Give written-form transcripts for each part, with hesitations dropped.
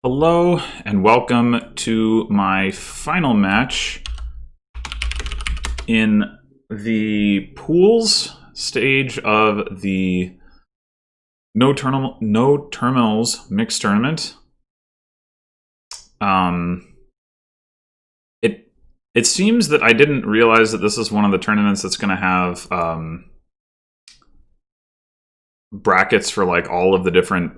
Hello and welcome to my final match in the pools stage of the no terminals mixed tournament. It seems that I didn't realize that this is one of the tournaments that's going to have brackets for like all of the different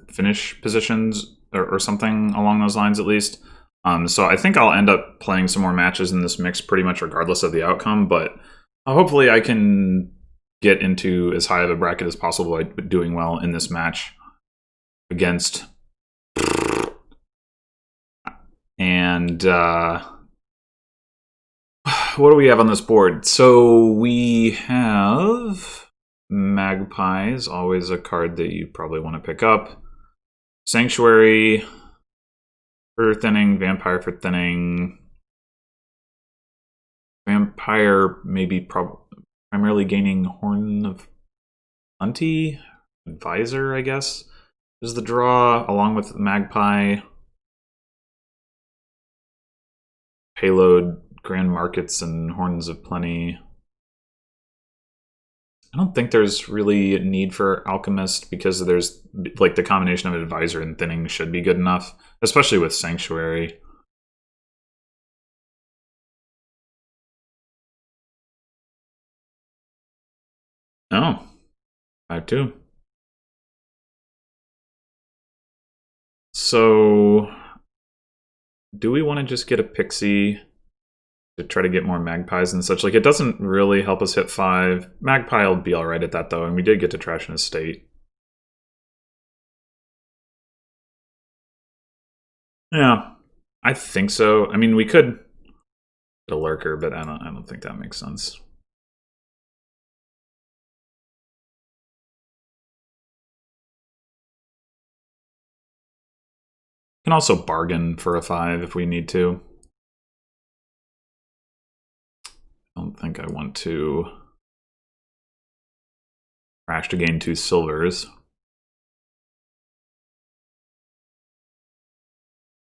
finish positions or something along those lines, at least. So I think I'll end up playing some more matches in this mix pretty much regardless of the outcome, but hopefully I can get into as high of a bracket as possible by doing well in this match against. And what do we have on this board? So we have Magpie is always a card that you probably want to pick up. Sanctuary for thinning, Vampire for thinning. Vampire maybe primarily gaining Horn of Plenty. Advisor, I guess, is the draw, along with Magpie. Payload, Grand Markets, and Horns of Plenty. I don't think there's really a need for Alchemist because there's like the combination of Advisor and Thinning should be good enough, especially with Sanctuary. Oh, 5-2. So, do we want to just get a Pixie to try to get more Magpies and such? Like, it doesn't really help us hit 5. Magpie will be alright at that, though, and we did get to trash in his state. Yeah, I think so. I mean, we could get a Lurker, but I don't think that makes sense. Can also bargain for a 5 if we need to. I don't think I want to crash to gain 2 silvers.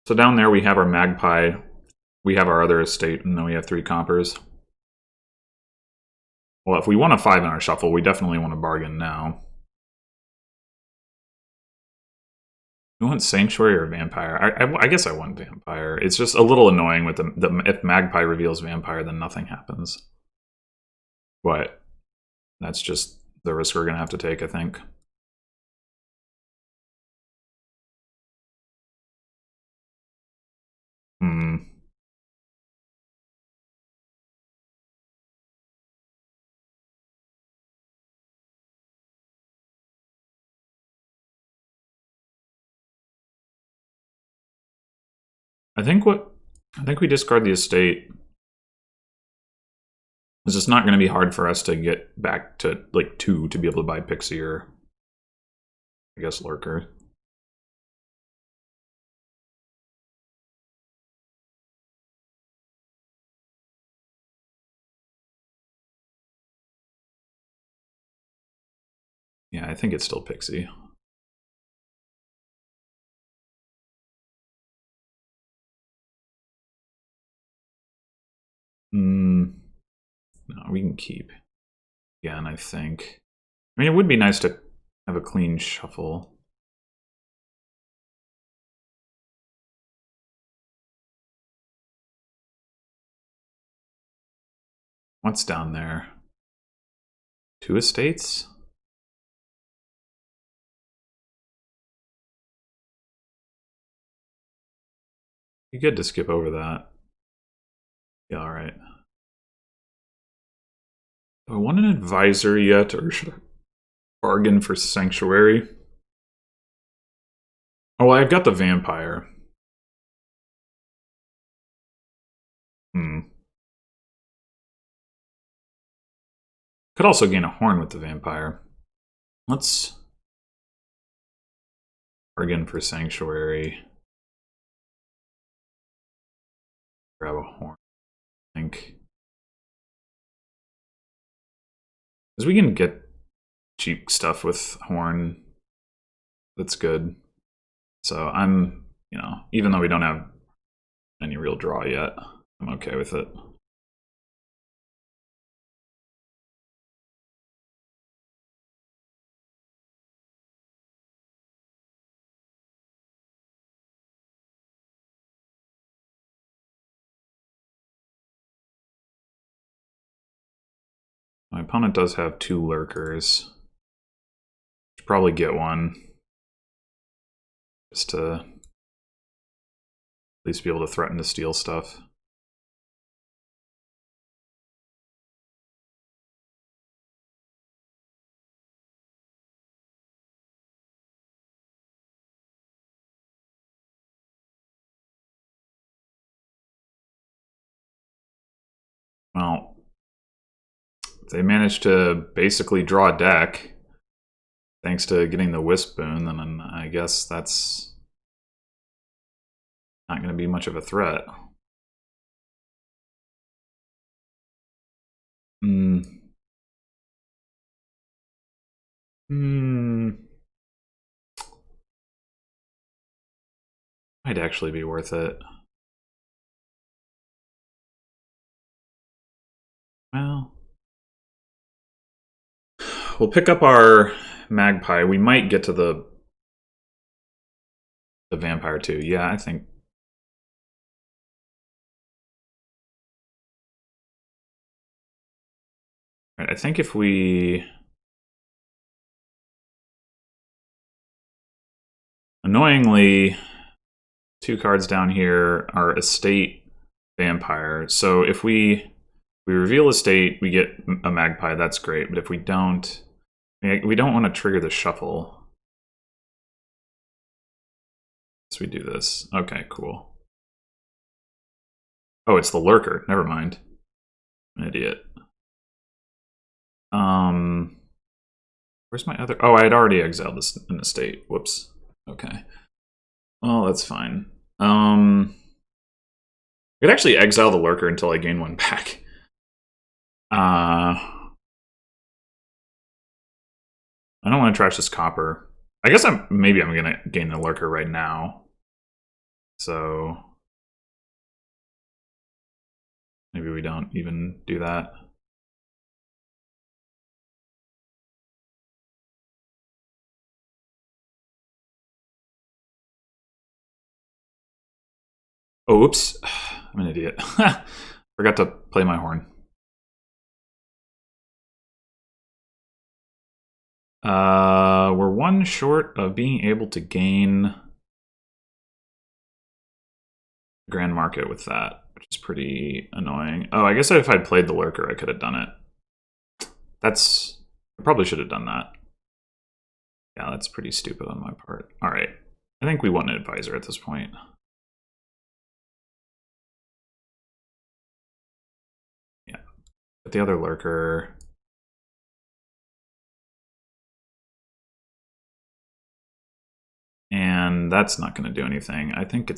So down there we have our Magpie, we have our other estate, and then we have 3 compers. Well, if we want a 5 in our shuffle, we definitely want to bargain now. You want Sanctuary or Vampire? I guess I want Vampire. It's just a little annoying with if Magpie reveals Vampire, then nothing happens. But that's just the risk we're going to have to take, I think. I think we discard the estate. It's just not going to be hard for us to get back to like 2 to be able to buy Pixie or I guess Lurker. Yeah, I think it's still Pixie. No, we can keep. Again, I think. I mean, it would be nice to have a clean shuffle. What's down there? 2 estates? Be good to skip over that. Yeah, alright. Do I want an advisor yet, or should I bargain for Sanctuary? Oh, well, I've got the Vampire. Could also gain a Horn with the Vampire. Let's bargain for Sanctuary. Grab a Horn, I think. Because we can get cheap stuff with Horn. That's good. So I'm, even though we don't have any real draw yet, I'm okay with it. My opponent does have 2 lurkers. Should probably get one. Just to at least be able to threaten to steal stuff. Well, they managed to basically draw a deck thanks to getting the Wisp boon, then I guess that's not going to be much of a threat. Might actually be worth it. Well, we'll pick up our Magpie. We might get to the Vampire too. Yeah, I think. Right, I think if we... Annoyingly, 2 cards down here are Estate, Vampire. So if we reveal Estate, we get a Magpie, that's great. But if we don't, we don't want to trigger the shuffle. So we do this. Okay, cool. Oh, it's the Lurker. Never mind. I'm an idiot. Where's my other... Oh, I had already exiled this in the state. Whoops. Okay. Well, that's fine. I could actually exile the Lurker until I gain 1 back. I don't want to trash this copper. I guess maybe I'm gonna gain the Lurker right now. So maybe we don't even do that. Oh, oops. I'm an idiot. Forgot to play my horn. We're 1 short of being able to gain Grand Market with that, which is pretty annoying. Oh, I guess if I'd played the Lurker, I could have done it. I probably should have done that. Yeah, that's pretty stupid on my part. All right. I think we want an advisor at this point. Yeah. But the other Lurker... And that's not going to do anything. I think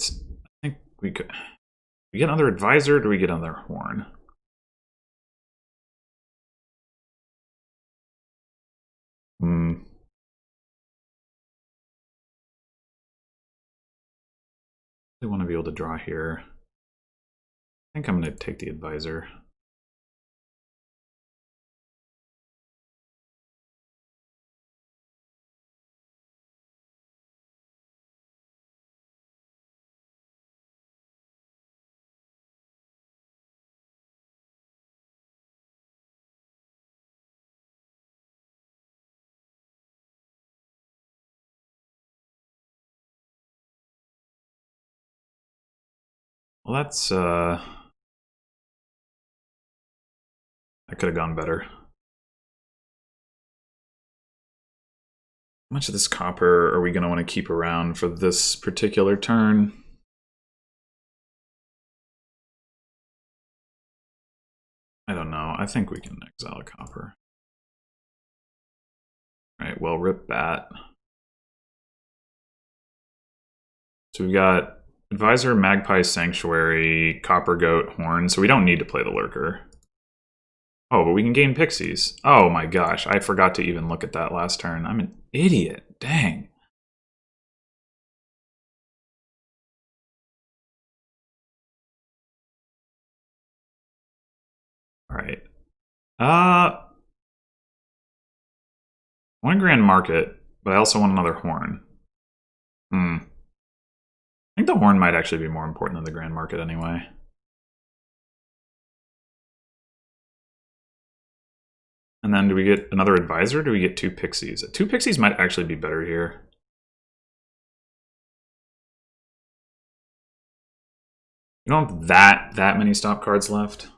we could... We get another advisor, or do we get another horn? I want to be able to draw here. I think I'm going to take the advisor. Well, that's that could have gone better. How much of this copper are we going to want to keep around for this particular turn? I don't know. I think we can exile a copper. All right, well, rip bat. So we've got Advisor, Magpie, Sanctuary, Copper Goat, Horn, so we don't need to play the Lurker. Oh, but we can gain Pixies. Oh my gosh, I forgot to even look at that last turn. I'm an idiot. Dang. All right. One grand market, but I also want another horn. I think the horn might actually be more important than the grand market anyway. And then do we get another advisor? Or do we get 2 pixies? 2 pixies might actually be better here. You don't have that many stop cards left.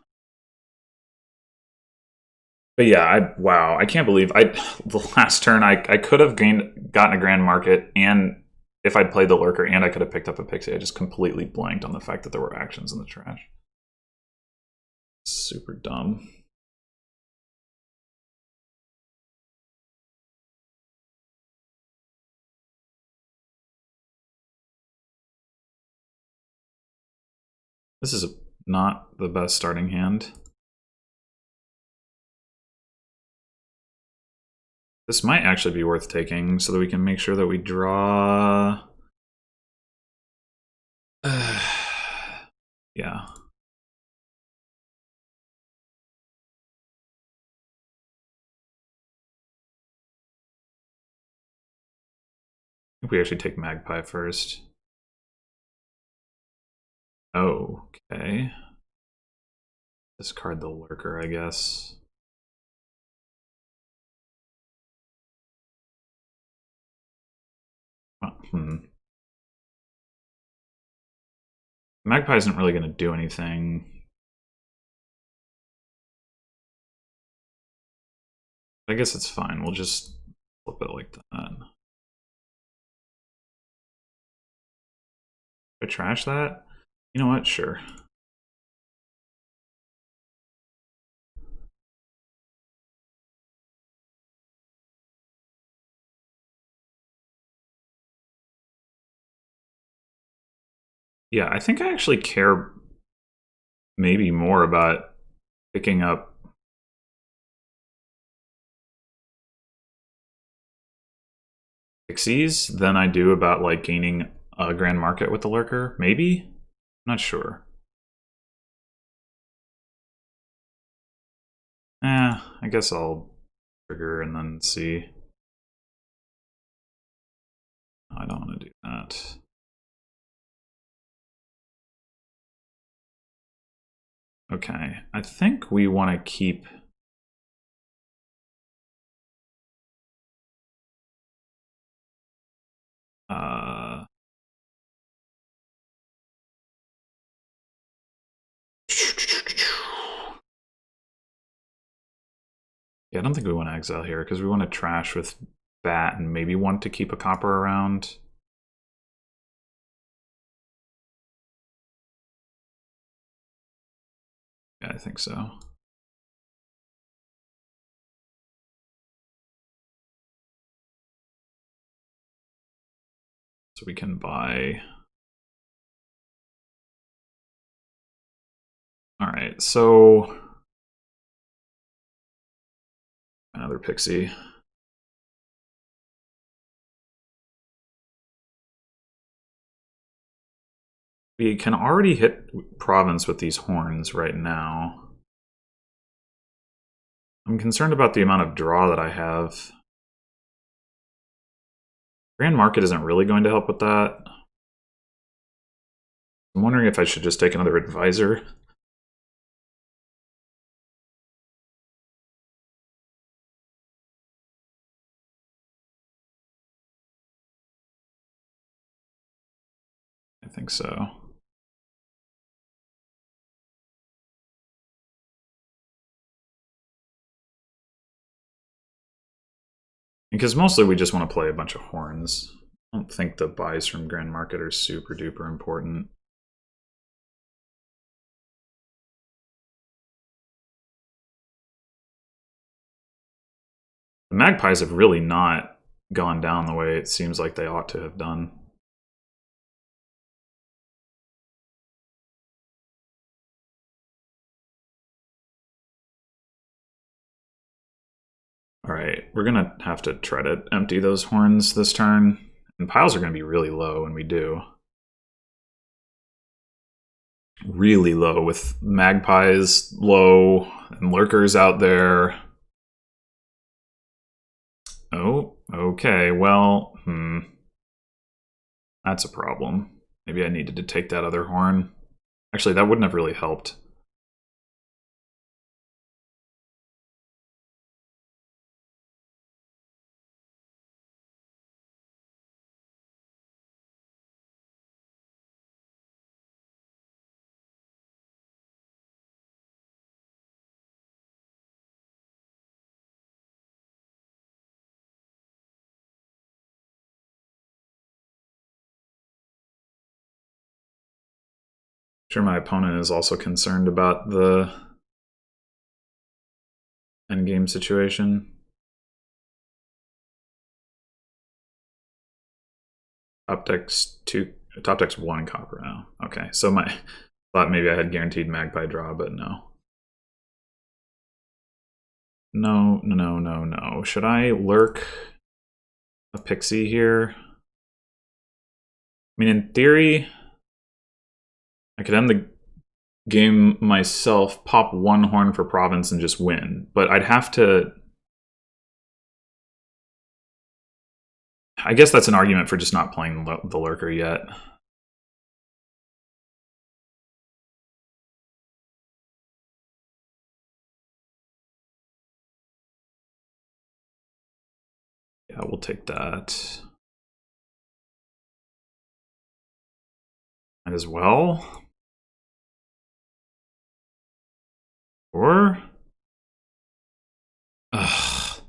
But yeah, wow, I can't believe the last turn I could have gotten a grand market, and if I'd played the lurker, and I could have picked up a pixie. I just completely blanked on the fact that there were actions in the trash. Super dumb. This is not the best starting hand. This might actually be worth taking so that we can make sure that we draw. Yeah. I think we actually take Magpie first. Okay. Discard the lurker, I guess. Magpie isn't really going to do anything. I guess it's fine. We'll just flip it like that. I trash that? You know what? Sure. Yeah, I think I actually care maybe more about picking up pixies than I do about like gaining a grand market with the lurker. Maybe? I'm not sure. I guess I'll trigger and then see. No, I don't want to do that. Okay, I think we want to keep yeah, I don't think we want to exile here because we want to trash with that and maybe want to keep a copper around. Yeah, I think so. So we can buy. All right, so another pixie. We can already hit province with these horns right now. I'm concerned about the amount of draw that I have. Grand Market isn't really going to help with that. I'm wondering if I should just take another advisor. I think so. Because mostly we just want to play a bunch of horns. I don't think the buys from Grand Market are super duper important. The Magpies have really not gone down the way it seems like they ought to have done. All right, we're gonna have to try to empty those horns this turn, and piles are gonna be really low when we do. Really low with Magpies low. and lurkers out there. Oh, okay, well, that's a problem. Maybe I needed to take that other horn. Actually, that wouldn't have really helped. Sure, my opponent is also concerned about the endgame situation. Top deck's 1 copper now. Okay, so thought maybe I had guaranteed magpie draw, but no. No. Should I lurk a pixie here? I mean, in theory, I could end the game myself, pop 1 horn for province, and just win. But I'd have to... I guess that's an argument for just not playing the lurker yet. Yeah, we'll take that. Might as well. Or... Ugh.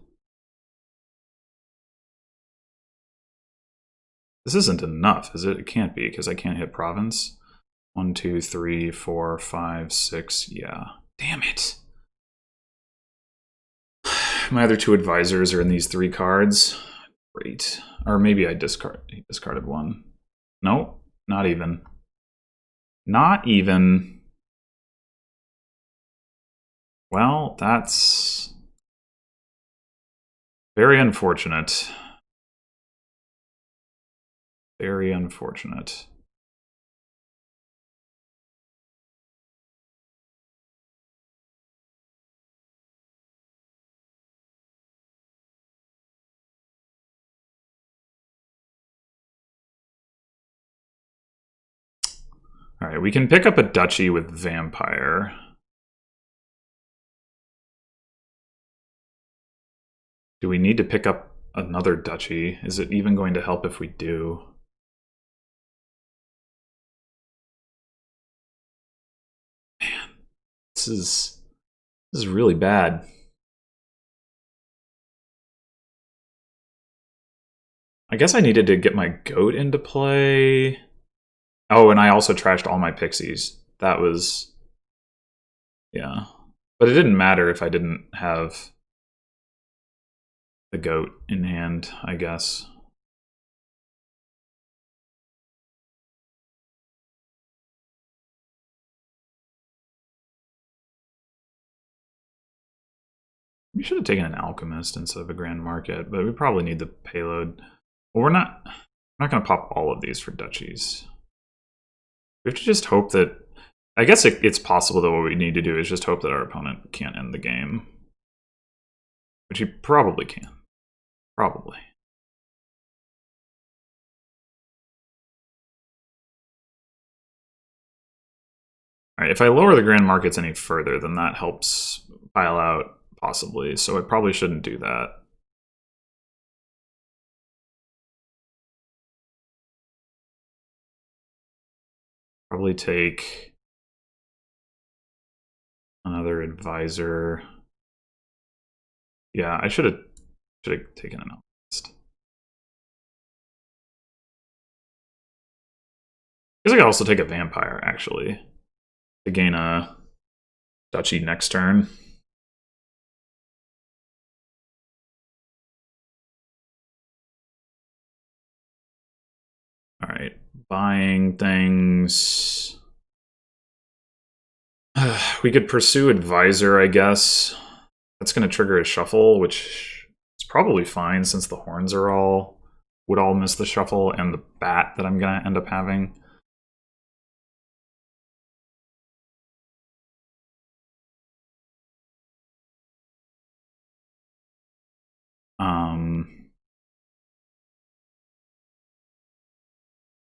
This isn't enough, is it? It can't be, because I can't hit province. 1, 2, 3, 4, 5, 6, yeah. Damn it. My other 2 advisors are in these 3 cards. Great. Or maybe I discarded 1. Nope, not even. Not even. Well, that's very unfortunate. Very unfortunate. All right, we can pick up a duchy with vampire. Do we need to pick up another duchy? Is it even going to help if we do? Man, this is really bad. I guess I needed to get my goat into play. Oh, and I also trashed all my pixies. That was... yeah. But it didn't matter if I didn't have the goat in hand, I guess. We should have taken an alchemist instead of a grand market, but we probably need the payload. Well, we're not going to pop all of these for duchies. We have to just hope that... I guess it's possible that what we need to do is just hope that our opponent can't end the game. Which he probably can. Probably. Alright, if I lower the grand markets any further, then that helps pile out, possibly. So I probably shouldn't do that. Probably take another advisor. Yeah, I should have taken an alchemist. I guess I could also take a vampire, actually, to gain a duchy next turn. All right, buying things. We could pursue advisor, I guess. That's going to trigger a shuffle, which is probably fine since the horns would all miss the shuffle, and the bat that I'm going to end up having.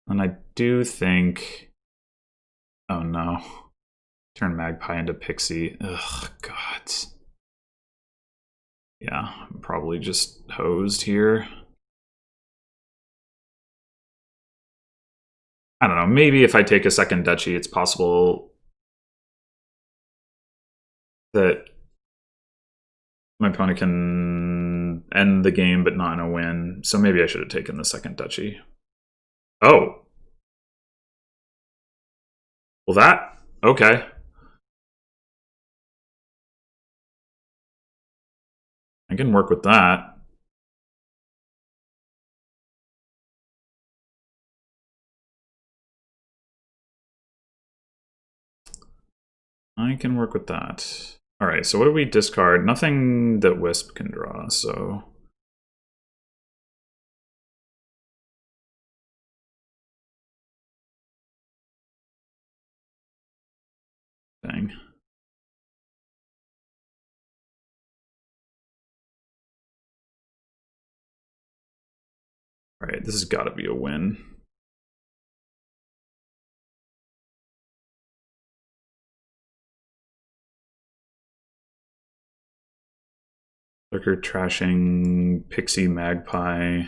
And I do think... Oh no. Turn Magpie into Pixie. Ugh, God. Yeah, I'm probably just hosed here. I don't know, maybe if I take a second duchy, it's possible that my opponent can end the game but not in a win. So maybe I should have taken the second duchy. Oh. Well, that... Okay. I can work with that. I can work with that. Alright, so what do we discard? Nothing that Wisp can draw, so... Dang. Alright, this has got to be a win. Lurker trashing, Pixie Magpie.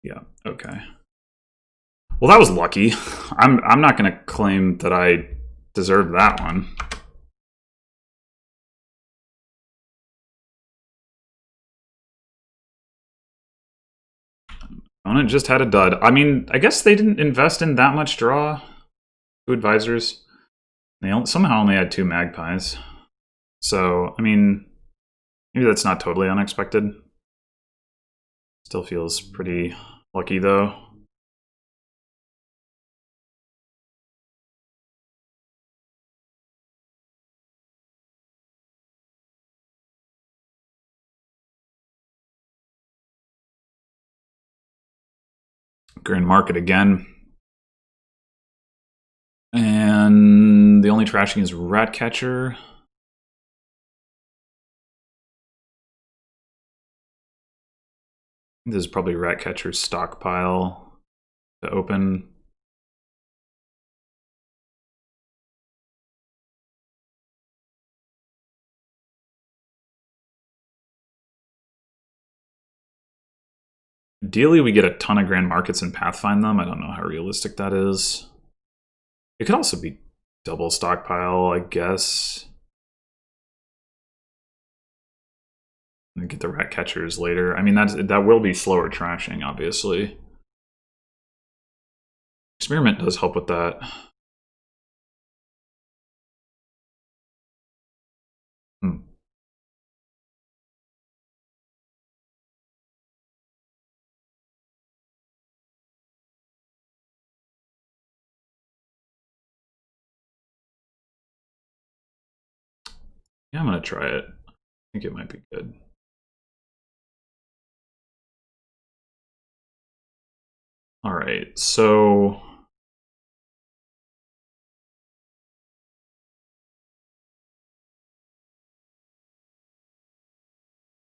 Yeah, okay. Well, that was lucky. I'm not going to claim that I deserved that one. Opponent just had a dud. I mean, I guess they didn't invest in that much draw. Two advisors. They somehow only had two magpies. So, I mean, maybe that's not totally unexpected. Still feels pretty lucky, though. Grand Market again. And the only trashing is Ratcatcher. This is probably Ratcatcher's stockpile to open. Ideally, we get a ton of Grand Markets and Pathfind them. I don't know how realistic that is. It could also be double stockpile, I guess. And get the rat catchers later. I mean, that will be slower trashing, obviously. Experiment does help with that. Yeah, I'm gonna try it. I think it might be good. All right, so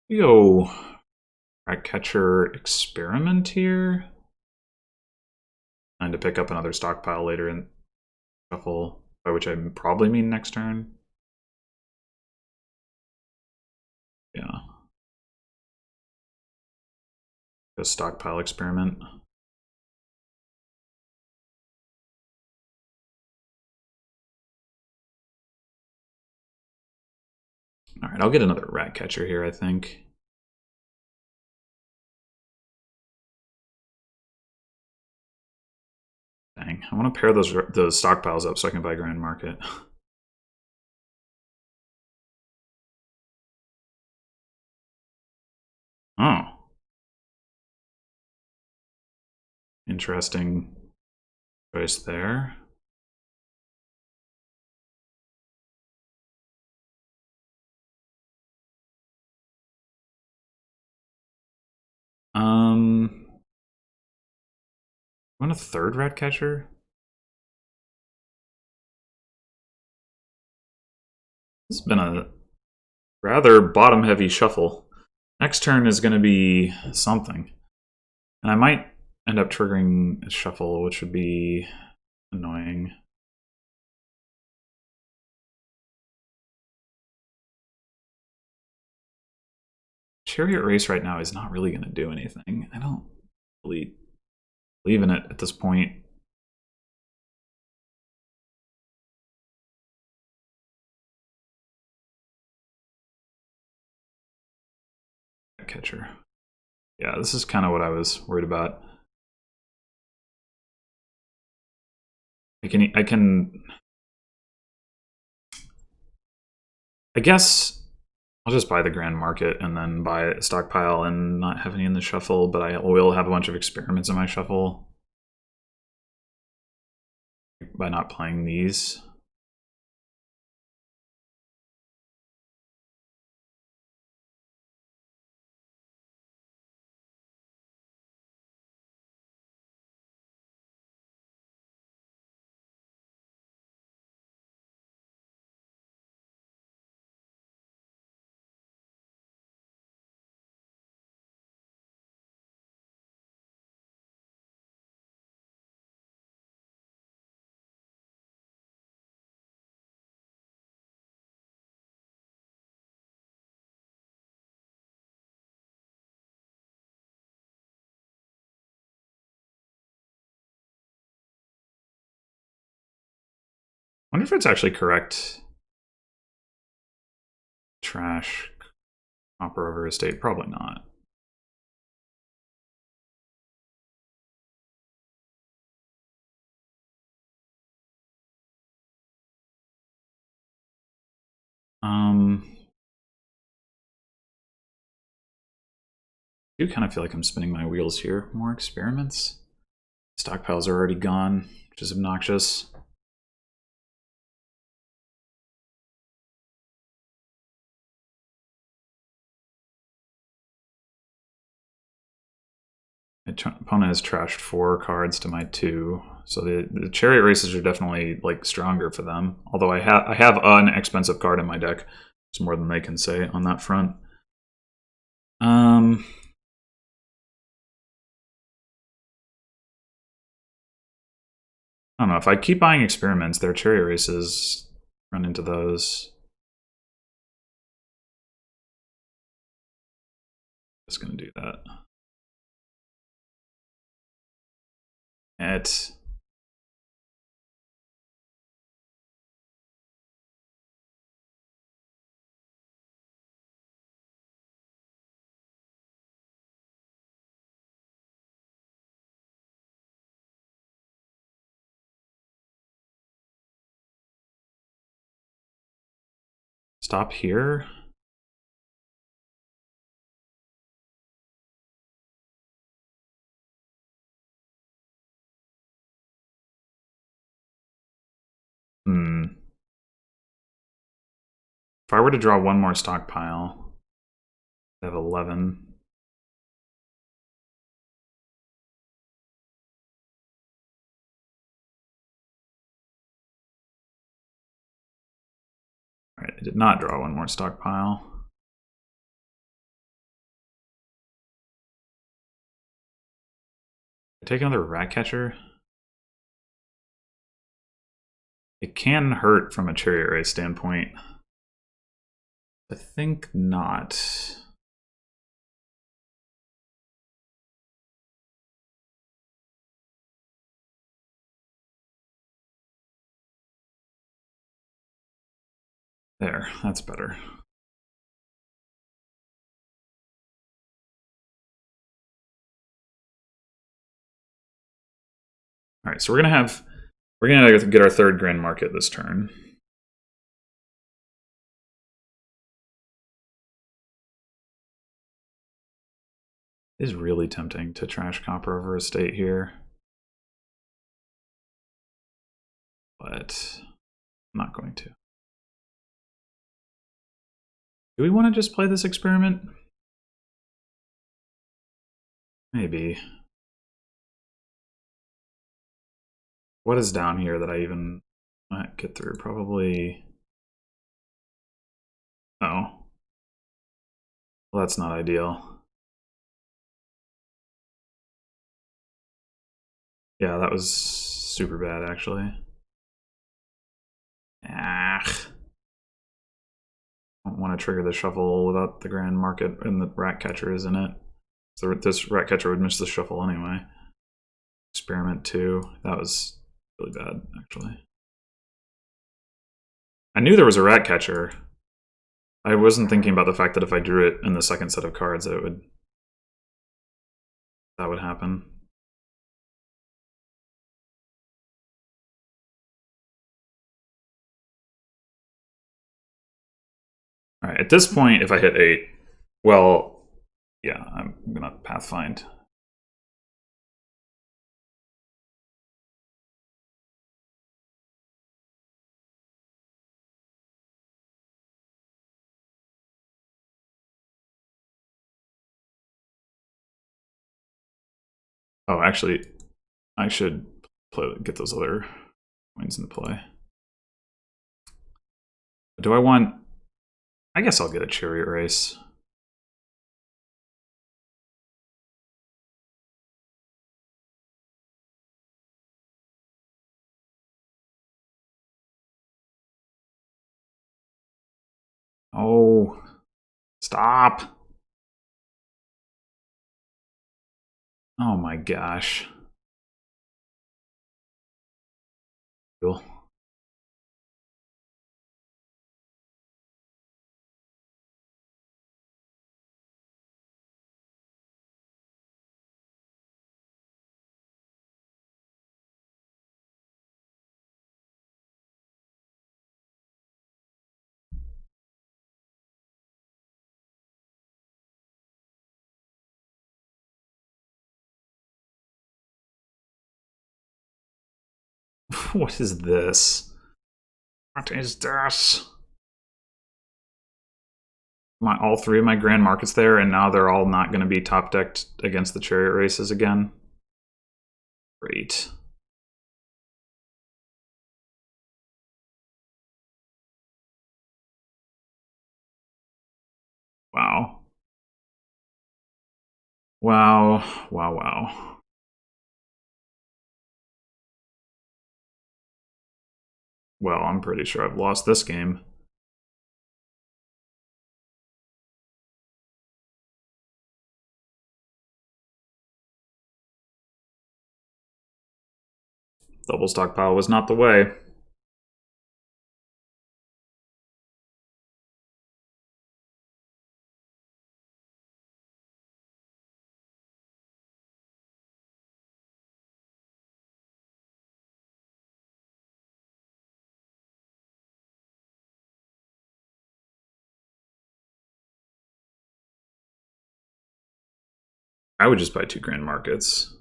yo, rat catcher experiment here. Trying to pick up another stockpile later in shuffle, by which I probably mean next turn. Yeah. A stockpile experiment. All right, I'll get another rat catcher here, I think. Dang, I want to pair those stockpiles up so I can buy Grand Market. Oh. Interesting choice there. Want a third rat catcher? This has been a rather bottom-heavy shuffle. Next turn is going to be something. And I might end up triggering a shuffle, which would be annoying. Chariot Race right now is not really going to do anything. I don't really believe in it at this point. Catcher. Yeah, this is kind of what I was worried about. I guess I'll just buy the Grand Market and then buy a stockpile and not have any in the shuffle, but I will have a bunch of experiments in my shuffle by not playing these. I wonder if it's actually correct. Trash Copper over Estate, probably not. I do kind of feel like I'm spinning my wheels here. More experiments. Stockpiles are already gone, which is obnoxious. My opponent has trashed 4 cards to my 2, so the chariot races are definitely like stronger for them. Although I have an expensive card in my deck. It's more than they can say on that front. I don't know, if I keep buying experiments, their chariot races run into those. Just gonna do that. Alright, stop here. If I were to draw one more stockpile, I have 11. Alright, I did not draw one more stockpile. Take another rat catcher. It can hurt from a chariot race standpoint. I think not. There, that's better. All right, so we're gonna get our 3rd Grand Market this turn. It is really tempting to trash Copper over Estate here, but I'm not going to. Do we want to just play this experiment? Maybe. What is down here that I even might get through? Probably... Oh. Well, that's not ideal. Yeah, that was super bad, actually. Ah. I don't want to trigger the shuffle without the Grand Market and the Rat Catcher is in it. So this Rat Catcher would miss the shuffle anyway. Experiment 2. That was really bad, actually. I knew there was a Rat Catcher. I wasn't thinking about the fact that if I drew it in the second set of cards, that would happen. All right, at this point, if I hit 8, well, yeah, I'm gonna Pathfind. Oh, actually, I should get those other coins into play. Do I want... I guess I'll get a Chariot Race. Oh, stop. Oh my gosh. Cool. What is this? What is this? All 3 of my Grand Markets there, and now they're all not going to be top decked against the Chariot Races again. Great. Wow. Wow. Wow, wow. Well, I'm pretty sure I've lost this game. Double stockpile was not the way. I would just buy 2 Grand Markets.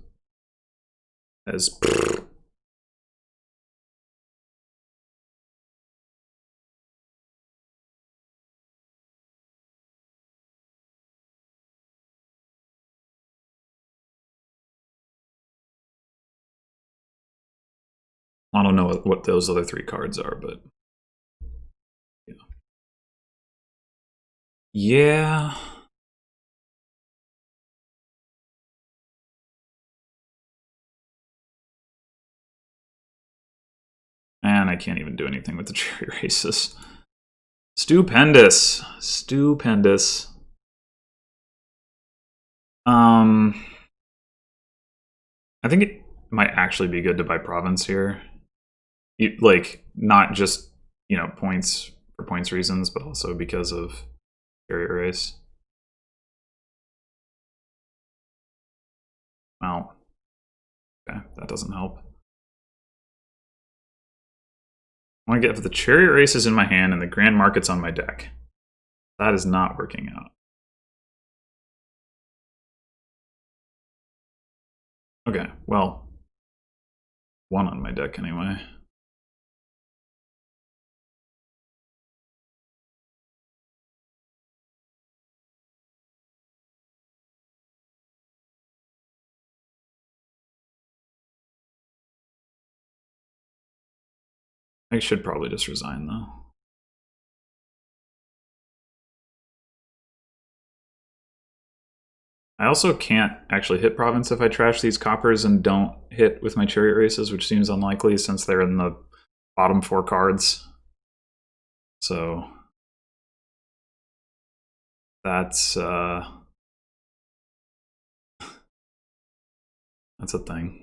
As... I don't know what those other 3 cards are, but... Yeah. Yeah. And I can't even do anything with the Chariot Races. Stupendous. Stupendous. I think it might actually be good to buy Province here. Like, not just, you know, points for points reasons, but also because of Chariot Race. Well, okay, that doesn't help. I want to get if the Chariot Race is in my hand and the Grand Market's on my deck. That is not working out. Okay, well, 1 on my deck anyway. I should probably just resign, though. I also can't actually hit province if I trash these coppers and don't hit with my chariot races, which seems unlikely since they're in the bottom 4 cards. So that's a thing.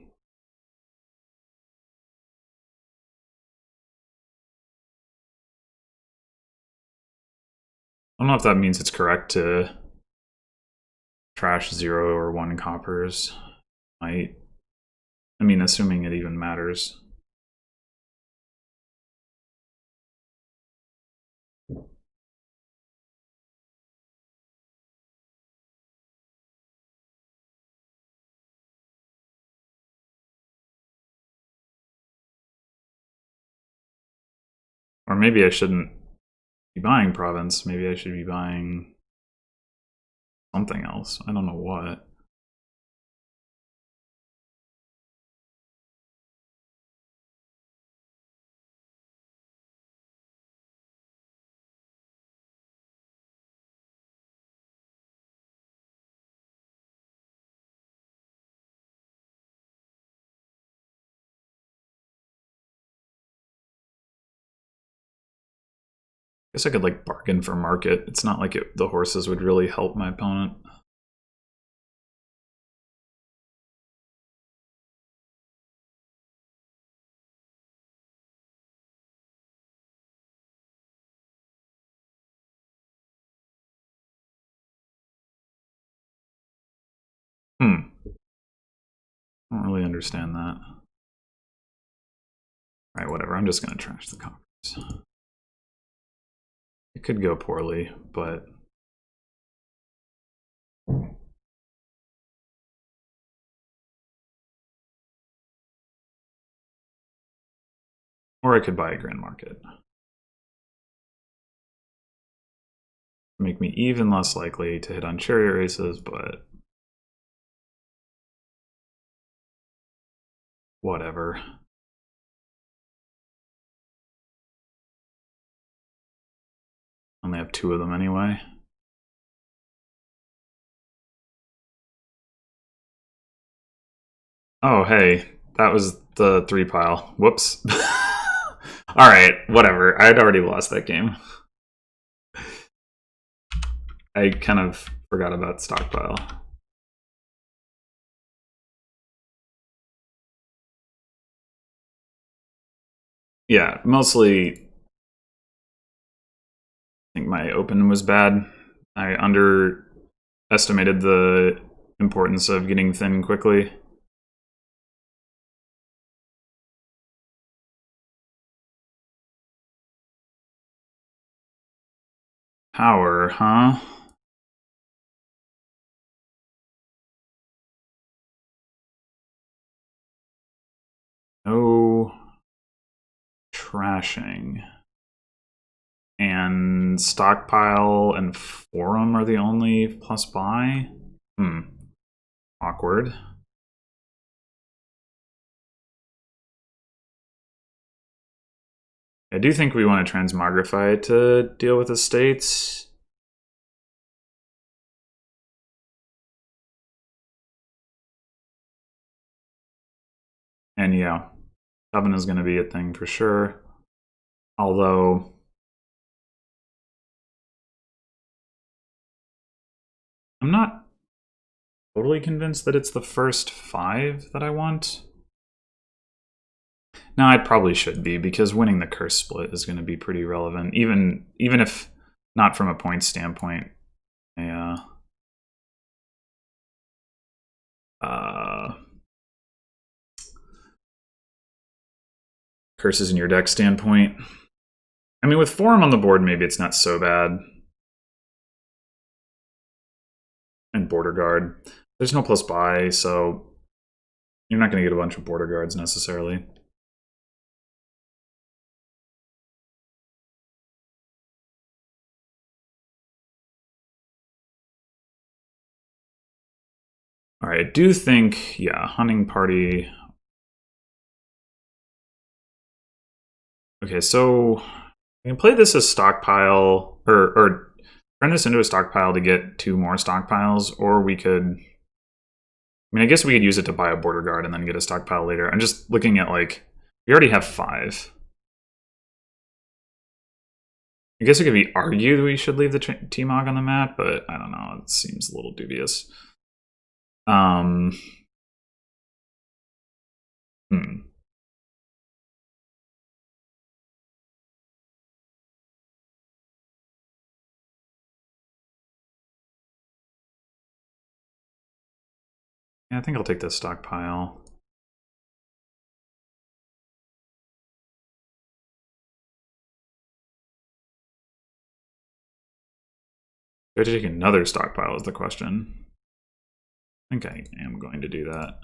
I don't know if that means it's correct to trash 0 or 1 coppers. I mean, assuming it even matters. Or maybe I shouldn't be buying province. Maybe I should be buying something else. I don't know what. I guess I could like bargain for market. It's not like the horses would really help my opponent. I don't really understand that. Alright, whatever. I'm just going to trash the coppers. It could go poorly, but... Or I could buy a grand market. Make me even less likely to hit on chariot races, but... whatever. Only have 2 of them anyway. Oh, hey, that was the 3 pile. Whoops. Alright, whatever. I'd already lost that game. I kind of forgot about stockpile. Yeah, mostly I think my open was bad. I underestimated the importance of getting thin quickly. Power, huh? No trashing. And stockpile and forum are the only plus buy? Awkward. I do think we want to transmogrify to deal with estates. And yeah, Coven is going to be a thing for sure. Although I'm not totally convinced that it's the first 5 that I want. No, I probably should be, because winning the curse split is going to be pretty relevant, even if not from a point standpoint. Yeah. Curses in your deck standpoint. I mean, with Forum on the board, maybe it's not so bad. And Border Guard. There's no plus buy, so you're not going to get a bunch of Border Guards necessarily. All right, I do think, yeah, Hunting Party Okay, so we can play this as stockpile, or turn this into a stockpile to get 2 more stockpiles, or we could... I mean, I guess we could use it to buy a border guard and then get a stockpile later. I'm just looking at, like, we already have 5. I guess it could be argued we should leave the T-Mog on the map, but I don't know. It seems a little dubious. Yeah, I think I'll take this stockpile. Do I take another stockpile is the question. I think I am going to do that.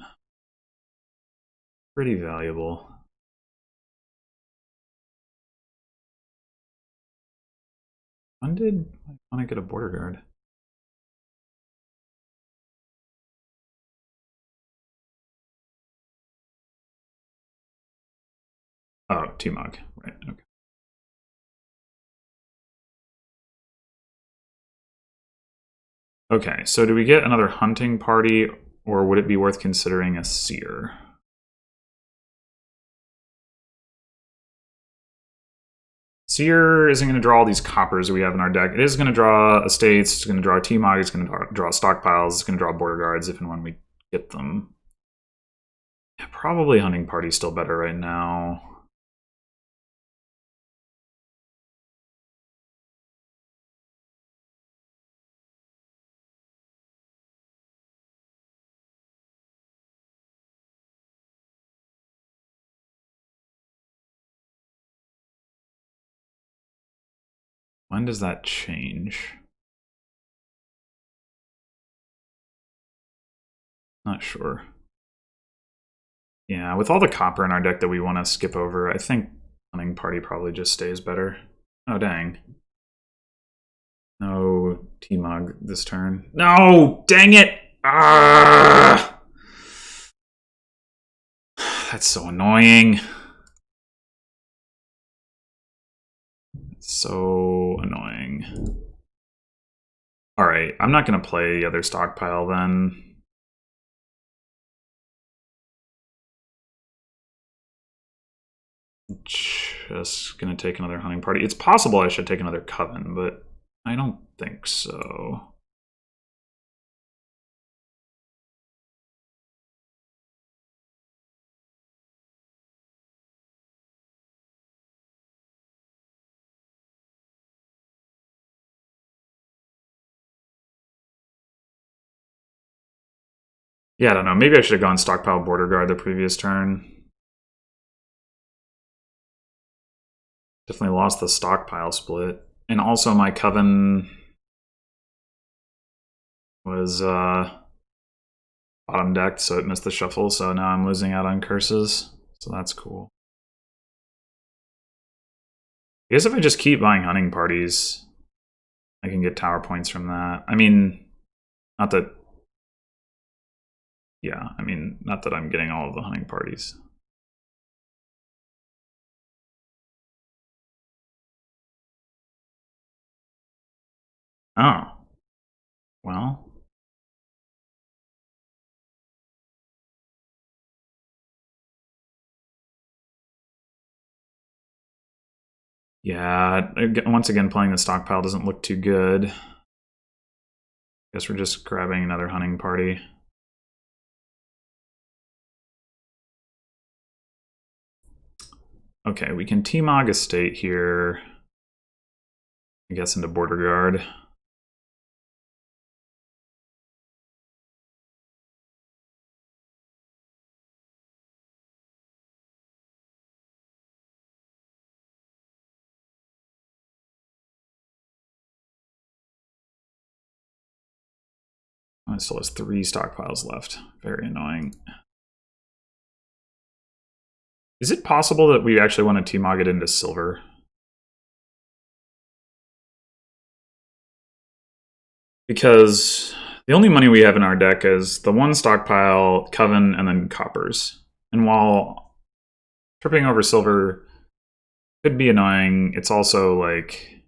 Pretty valuable. When did I want to get a border guard? Oh, T-Mog. Right, okay. Okay, so do we get another hunting party, or would it be worth considering a seer? Seer isn't going to draw all these coppers we have in our deck. It is going to draw estates, it's going to draw T-Mog, it's going to draw stockpiles, it's going to draw border guards if and when we get them. Yeah, probably hunting party's still better right now. When does that change? Not sure. Yeah, with all the copper in our deck that we want to skip over, I think hunting party probably just stays better. Oh, dang. No T-Mog this turn. No! Dang it! Ah! That's so annoying. So annoying. Alright, I'm not going to play the other stockpile then. Just going to take another hunting party. It's possible I should take another coven, but I don't think so. Yeah, I don't know. Maybe I should have gone stockpile border guard the previous turn. Definitely lost the stockpile split. And also my coven was bottom decked, so it missed the shuffle, so now I'm losing out on curses. So that's cool. I guess if I just keep buying hunting parties, I can get tower points from that. I mean, not that... Yeah, I mean, not that I'm getting all of the hunting parties. Oh. Well. Yeah, once again, playing the stockpile doesn't look too good. Guess we're just grabbing another hunting party. Okay, we can T-Mog estate here. I guess into border guard. Oh, it still has 3 stockpiles left. Very annoying. Is it possible that we actually want to T-Mog it into silver? Because the only money we have in our deck is the 1 stockpile, coven, and then coppers. And while tripping over silver could be annoying. It's also like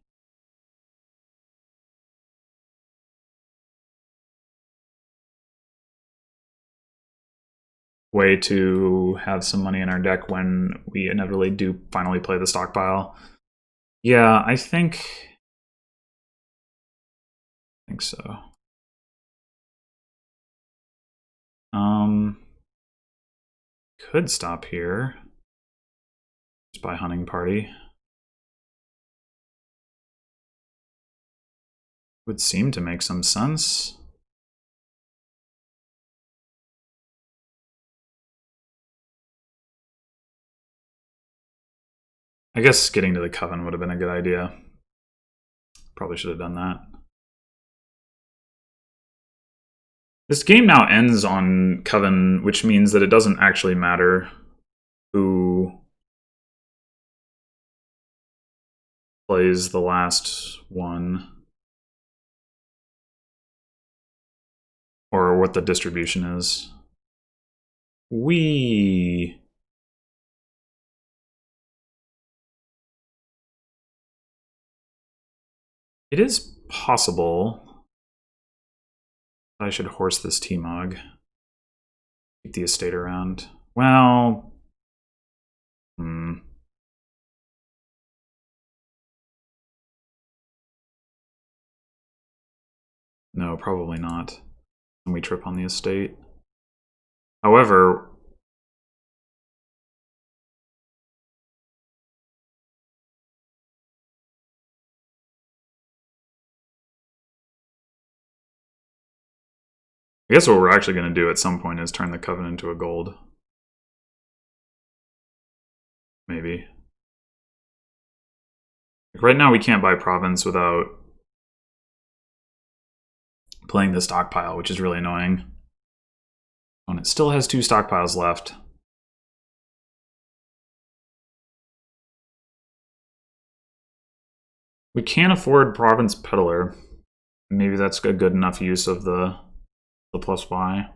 way to have some money in our deck when we inevitably do finally play the stockpile. Yeah, I think so. Could stop here. Just by hunting party. Would seem to make some sense. I guess getting to the Coven would have been a good idea. Probably should have done that. This game now ends on Coven, which means that it doesn't actually matter who plays the last one. Or what the distribution is. It is possible I should horse this T-Mog. Keep the estate around. Well... No, probably not. And we trip on the estate. However... I guess what we're actually going to do at some point is turn the Coven into a gold. Maybe. Like right now we can't buy Province without playing the stockpile, which is really annoying. Oh, and it still has 2 stockpiles left. We can't afford Province Peddler. Maybe that's a good enough use of the plus Y.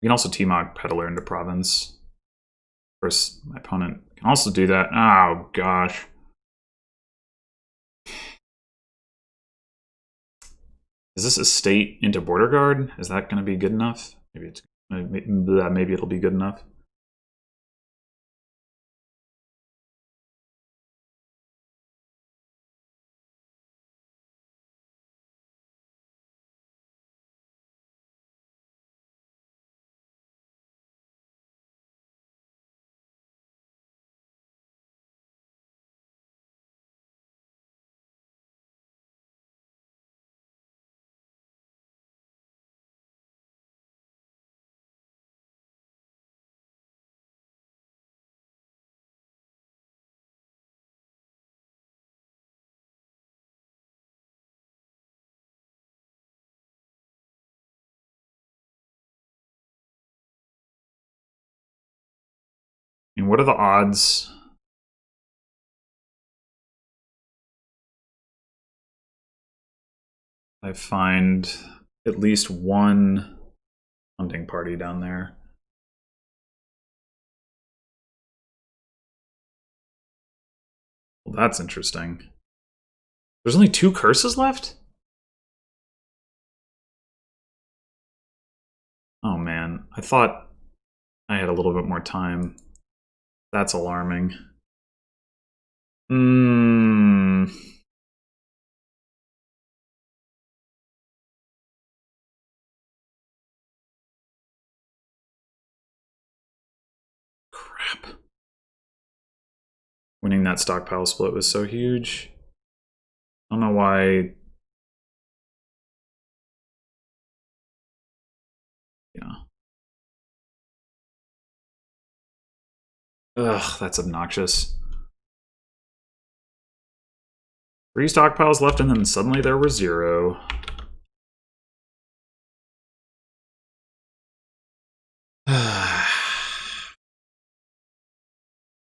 We can also T-Mog Peddler into Province. Of course, my opponent can also do that. Oh, gosh. Is this estate into Border Guard? Is that going to be good enough? Maybe it'll be good enough. And what are the odds? I find at least one hunting party down there. Well, that's interesting. There's only 2 curses left? Oh man, I thought I had a little bit more time. That's alarming. Crap. Winning that stockpile split was so huge. I don't know why. Yeah. Ugh, that's obnoxious. 3 stockpiles left, and then suddenly there were 0.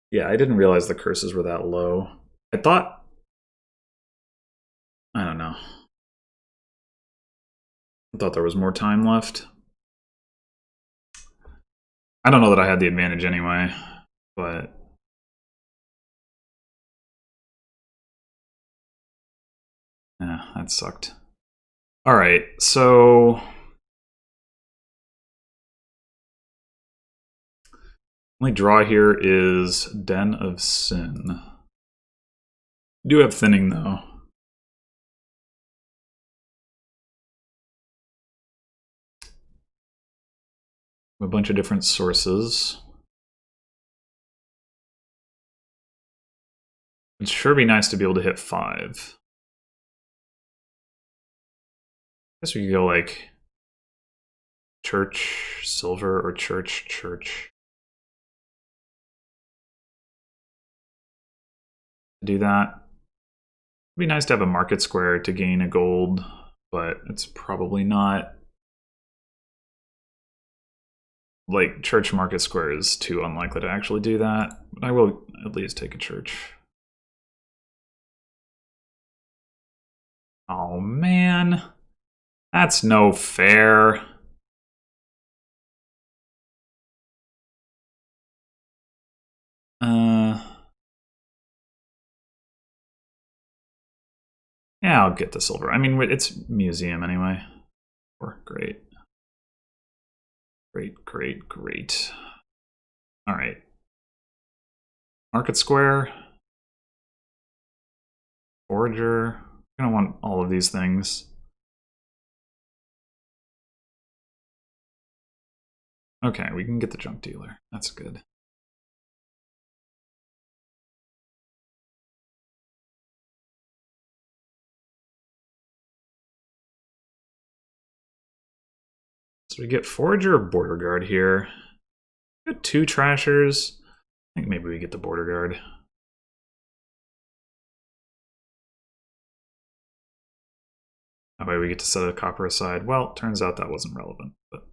Yeah, I didn't realize the curses were that low. I thought... I don't know. I thought there was more time left. I don't know that I had the advantage anyway, but yeah, that sucked. All right, so only draw here is Den of Sin. Do have thinning though. A bunch of different sources. It'd sure be nice to be able to hit 5. I guess we could go like church, silver, or church, church. Do that. It'd be nice to have a market square to gain a gold, but it's probably not. Like, church market square is too unlikely to actually do that, but I will at least take a church. Oh man, that's no fair. Yeah, I'll get the silver. I mean, it's museum anyway. Great. Great, great, great. All right. Market square. Forager. I'm gonna want all of these things. Okay, we can get the junk dealer. That's good. So we get Forager or Border Guard here. We got 2 Trashers. I think maybe we get the Border Guard. That way we get to set a copper aside. Well, turns out that wasn't relevant, but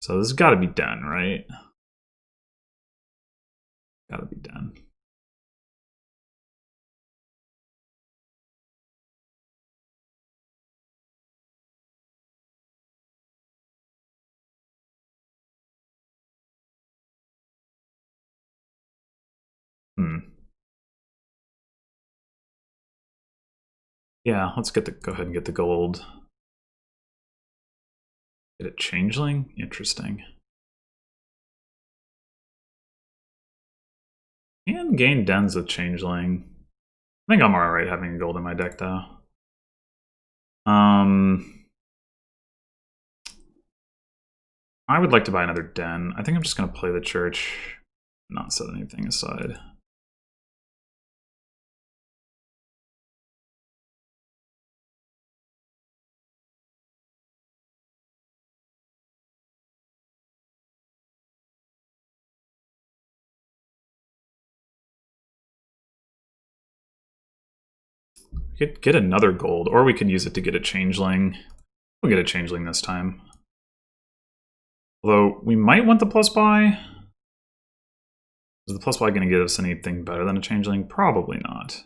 so this has got to be done, right? Got to be done. Yeah, let's go ahead and get the gold. Get a changeling? Interesting. And gain dens with changeling. I think I'm alright having a gold in my deck though. I would like to buy another den. I think I'm just gonna play the church, not set anything aside. We could get another gold, or we could use it to get a changeling. We'll get a changeling this time. Although, we might want the plus buy. Is the plus buy going to get us anything better than a changeling? Probably not.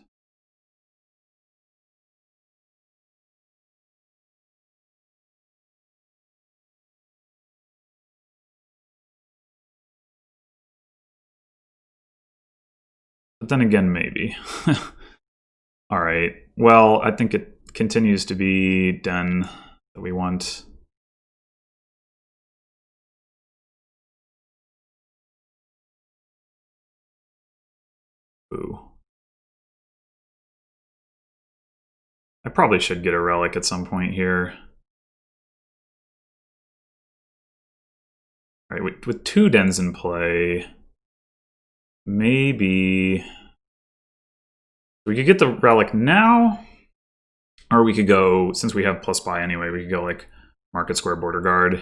But then again, maybe. Alright, well, I think it continues to be den that we want. Ooh. I probably should get a relic at some point here. Alright, with 2 dens in play, maybe we could get the relic now, or we could go, since we have plus buy anyway, we could go like Market Square Border Guard.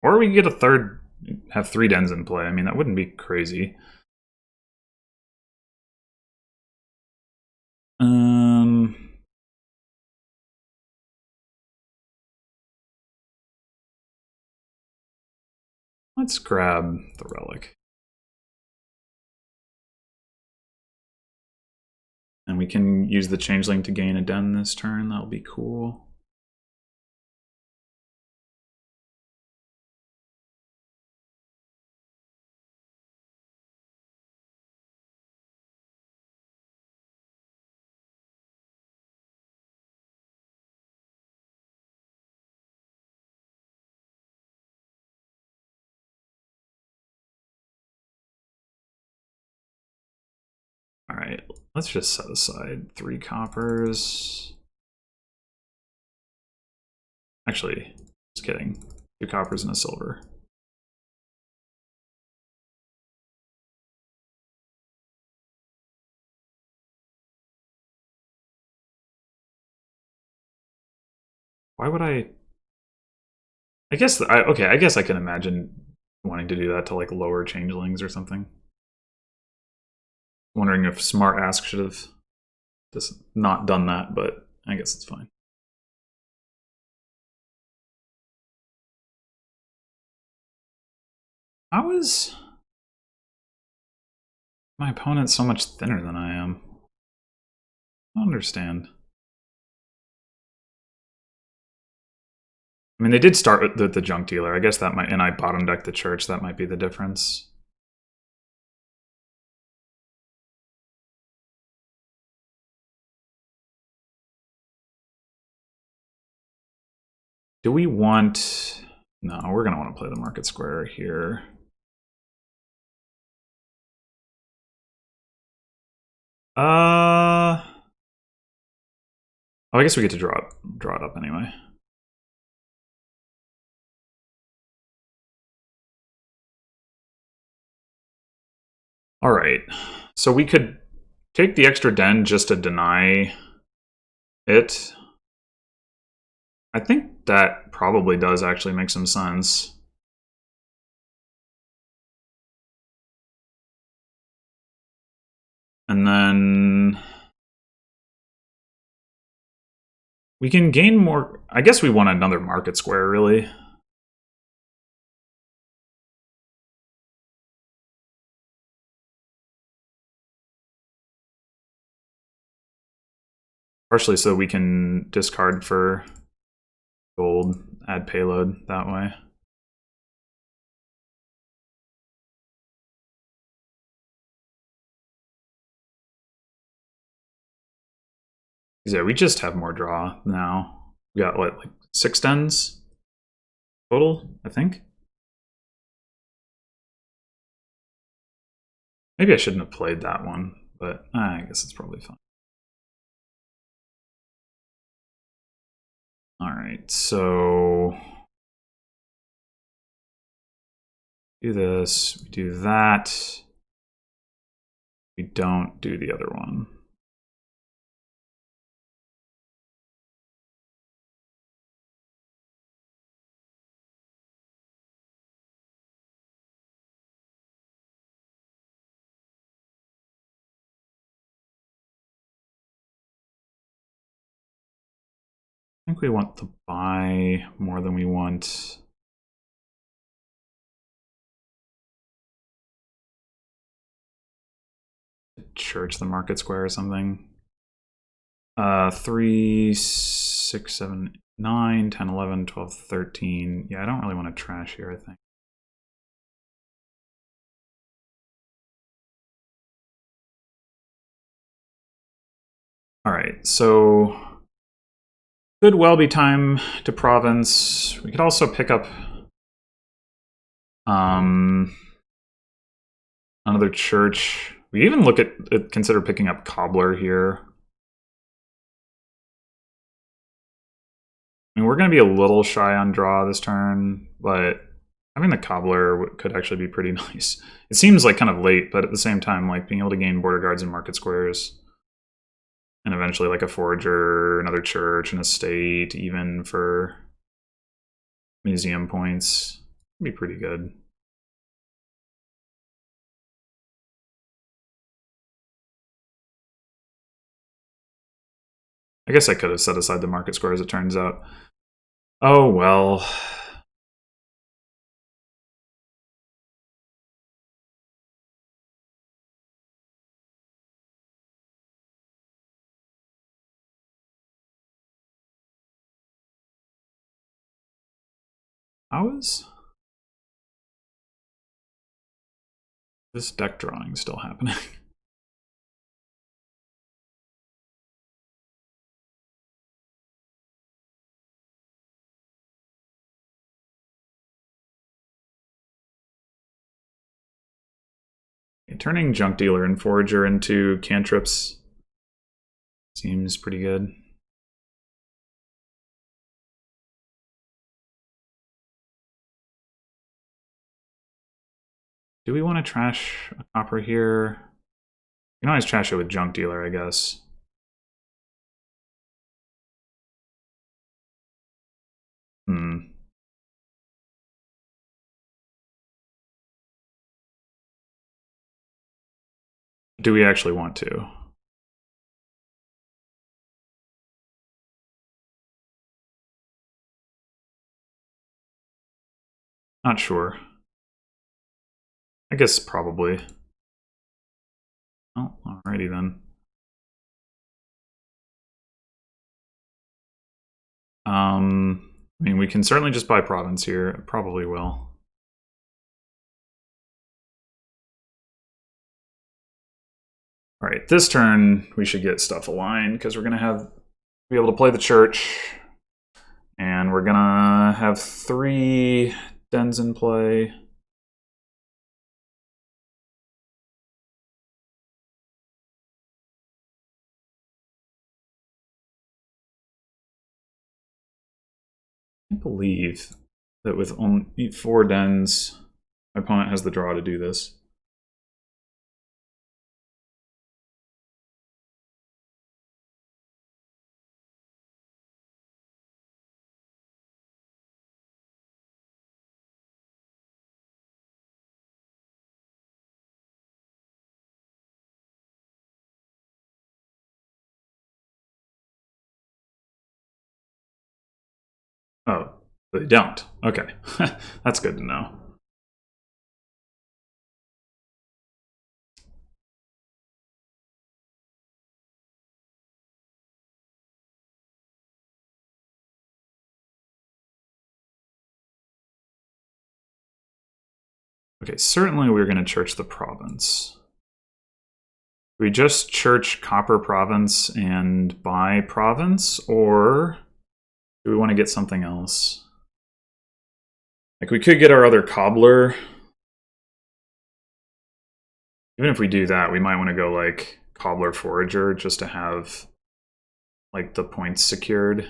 Or we could get a third, have 3 dens in play. I mean, that wouldn't be crazy. Let's grab the relic. And we can use the changeling to gain a den this turn. That'll be cool. All right, let's just set aside 3 coppers. Actually, just kidding. 2 coppers and a silver. Why would I guess okay, I guess I can imagine wanting to do that to like lower changelings or something. Wondering if Smart Ask should have just not done that, but I guess it's fine. How is my opponent so much thinner than I am? I don't understand. I mean, they did start with the junk dealer. I guess that might, and I bottom decked the church. That might be the difference. Do we want... No, we're going to want to play the market square here. Oh, I guess we get to draw it up anyway. All right, so we could take the extra den just to deny it. I think that probably does actually make some sense. And then we can gain more. I guess we want another market square, really. Partially so we can discard for gold, add payload that way. Yeah, we just have more draw now. We got what, like 6 dens total, I think? Maybe I shouldn't have played that one, but I guess it's probably fine. All right, so do this, we do that. We don't do the other one. I think we want to buy more than we want. Church the market square or something. 3, 6, 7, 9, 10, 11, 12, 13. Yeah, I don't really want to trash here, I think. All right, so could well be time to province. We could also pick up another church. We even look at consider picking up cobbler here. I mean, we're going to be a little shy on draw this turn, but having the cobbler could actually be pretty nice. It seems like kind of late, but at the same time, like being able to gain border guards and market squares, and eventually like a forager, another church, an estate, even for museum points, would be pretty good. I guess I could have set aside the market square as it turns out. Oh, well. How is this deck drawing still happening? Turning Junk Dealer and Forager into cantrips seems pretty good. Do we want to trash a copper here? You can always trash it with Junk Dealer, I guess. Do we actually want to? Not sure. I guess probably. Oh, alrighty then. I mean, we can certainly just buy province here. It probably will. All right, this turn we should get stuff aligned because we're gonna be able to play the church, and we're gonna have 3 dens in play. I can't believe that with only 4 dens, my opponent has the draw to do this. Oh, they don't. Okay, that's good to know. Okay, certainly we're going to church the province. We just church copper province and buy province, or do we want to get something else? Like, we could get our other cobbler. Even if we do that, we might want to go like cobbler forager just to have like the points secured.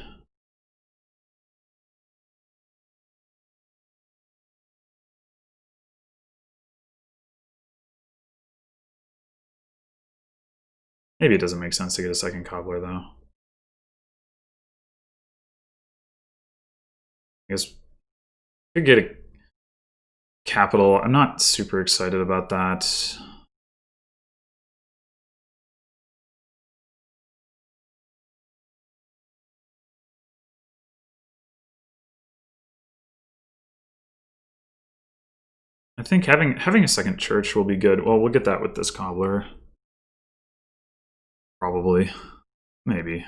Maybe it doesn't make sense to get a second cobbler though. I guess we could get a capital. I'm not super excited about that. I think having a second church will be good. Well, we'll get that with this cobbler. Probably. Maybe.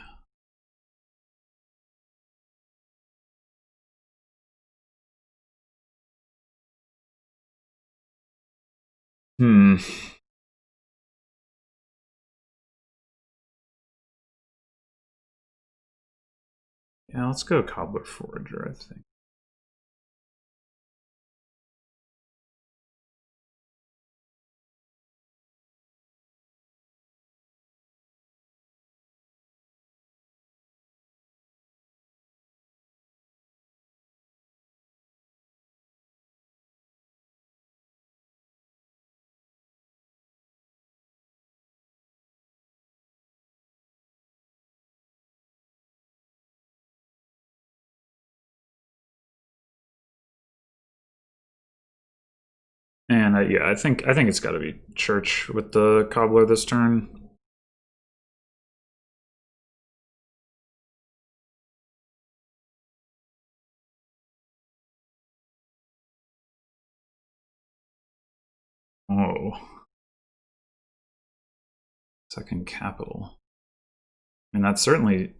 Hmm. Yeah, let's go cobbler forager, I think. And yeah, I think it's got to be church with the cobbler this turn. Oh, second capital. I mean, that's certainly,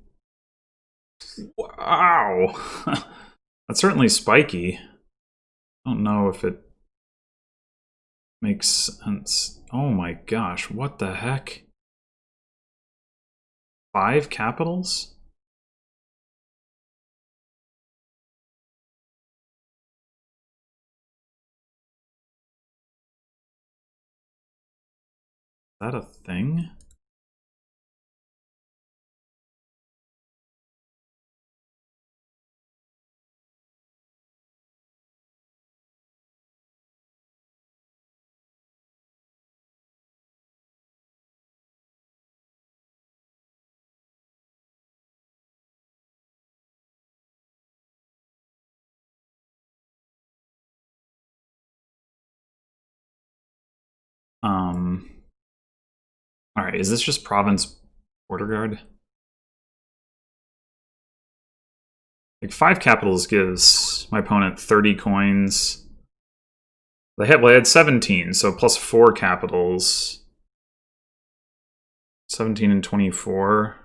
wow. That's certainly spiky. I don't know if it makes sense. Oh my gosh, what the heck? 5 capitals? Is that a thing? Alright, is this just province border guard? Like 5 capitals gives my opponent 30 coins. They had 17, so plus 4 capitals. 17 and 24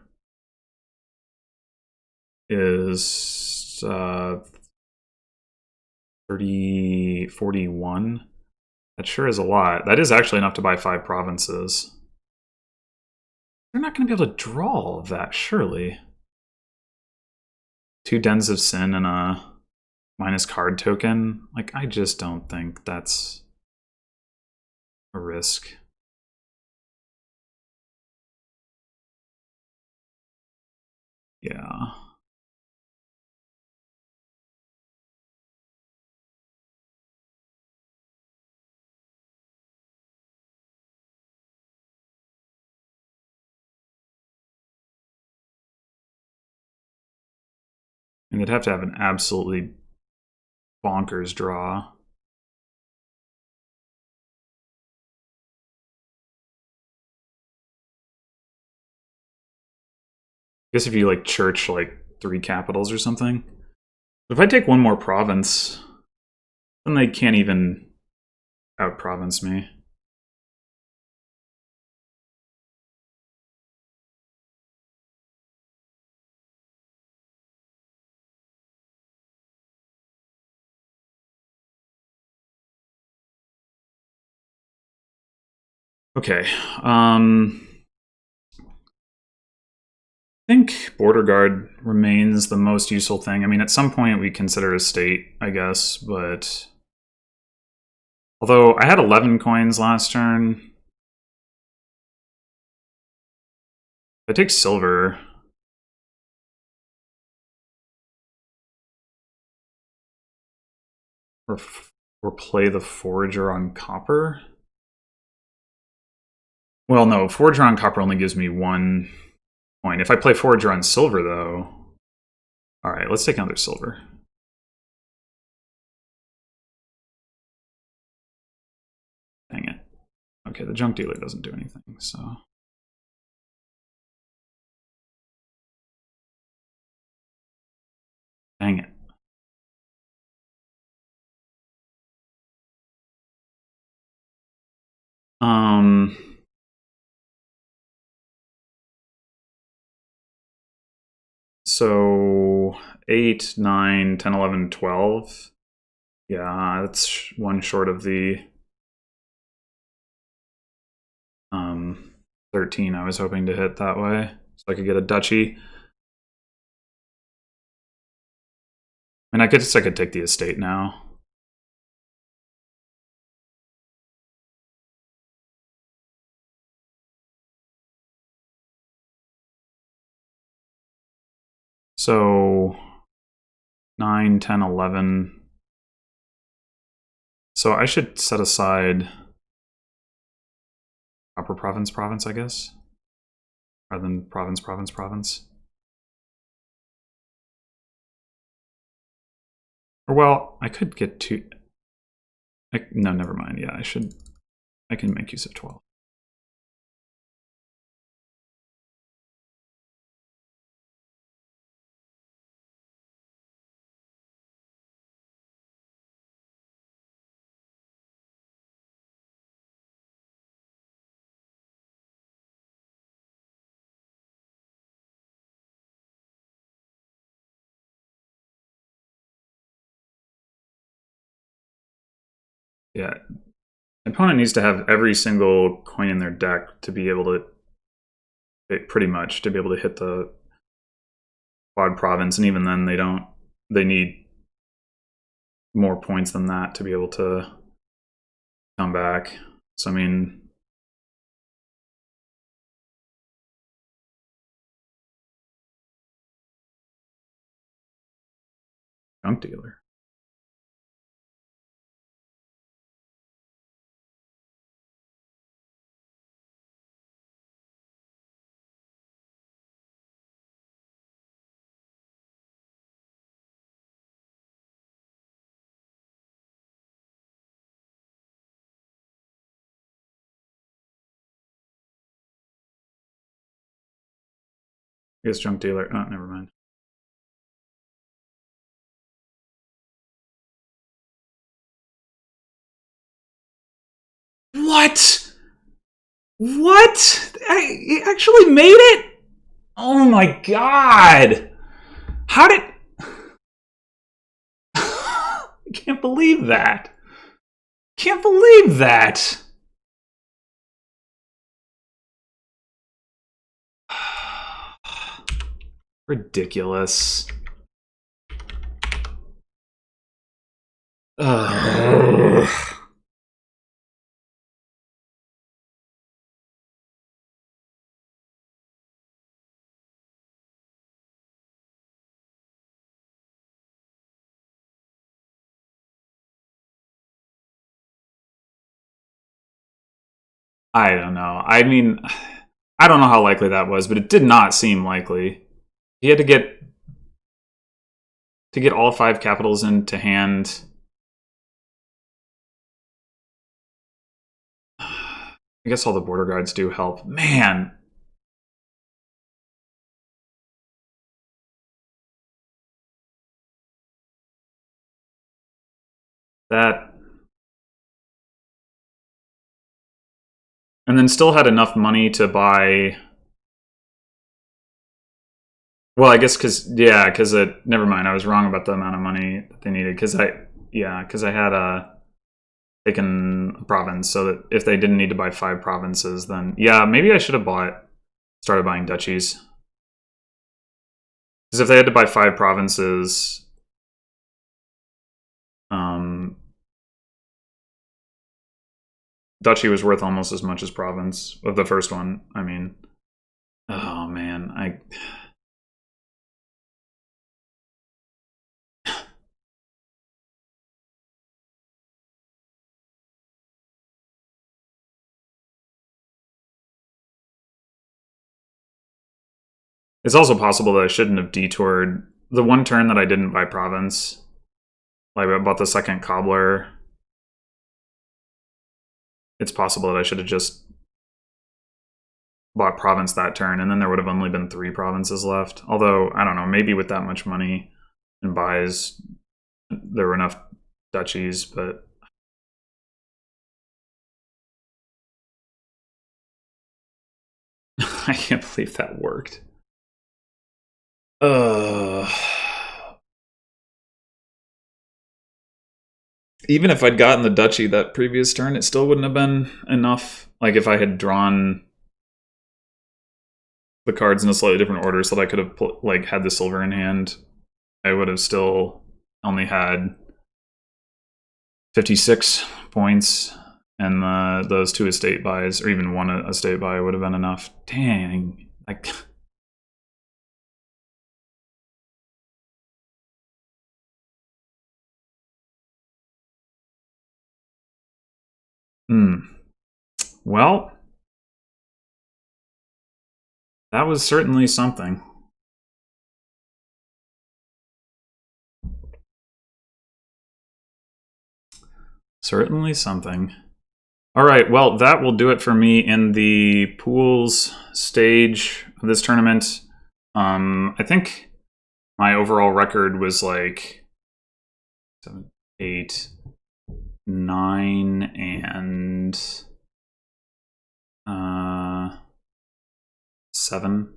is 30, 41. That sure is a lot. That is actually enough to buy 5 provinces. They're not going to be able to draw all of that, surely. 2 Dens of Sin and a minus card token. Like, I just don't think that's a risk. Yeah. And they'd have to have an absolutely bonkers draw. I guess if you like church like 3 capitals or something. If I take one more province, then they can't even out-province me. Okay. I think border guard remains the most useful thing. I mean, at some point we consider a state, I guess, but although I had 11 coins last turn, if I take silver, or play the forager on copper. Well, no, forager on copper only gives me 1 coin. If I play forager on silver, though, all right, let's take another silver. Dang it. Okay, the junk dealer doesn't do anything, so. Dang it. So 8, 9, 10, 11, 12. Yeah, that's 1 short of the 13 I was hoping to hit that way, so I could get a duchy. And I guess I could take the estate now. So 9, 10, 11. So I should set aside Copper province, I guess, rather than province. Or well, I could get 2. No, never mind. Yeah, I can make use of 12. Yeah. Opponent needs to have every single coin in their deck to be able to, pretty much, to be able to hit the quad province, and even then they need more points than that to be able to come back. So I mean, junk dealer. I guess junk dealer. Oh, never mind. What? What? He actually made it? Oh my god! How did... I can't believe that. Can't believe that. Ridiculous. Ugh. I don't know. I mean, I don't know how likely that was, but it did not seem likely. He had to get all 5 capitals into hand. I guess all the border guards do help. Man. That... And then still had enough money to buy... Well, I guess because it... Never mind, I was wrong about the amount of money that they needed. Because I had taken a province, so that if they didn't need to buy 5 provinces, then... Yeah, maybe I should have started buying duchies. Because if they had to buy 5 provinces... Duchy was worth almost as much as province of the first one. I mean... Oh, man, It's also possible that I shouldn't have detoured the one turn that I didn't buy province. Like, I bought the second cobbler. It's possible that I should have just bought province that turn, and then there would have only been 3 provinces left. Although, I don't know, maybe with that much money and buys, there were enough duchies, but... I can't believe that worked. Even if I'd gotten the duchy that previous turn, it still wouldn't have been enough. Like, if I had drawn the cards in a slightly different order so that I could have had the silver in hand, I would have still only had 56 points, and those 2 estate buys, or even 1 estate buy, would have been enough. Dang. Well, that was certainly something. Certainly something. All right, well, that will do it for me in the pools stage of this tournament. I think my overall record was like 7, 8, 9, and 7,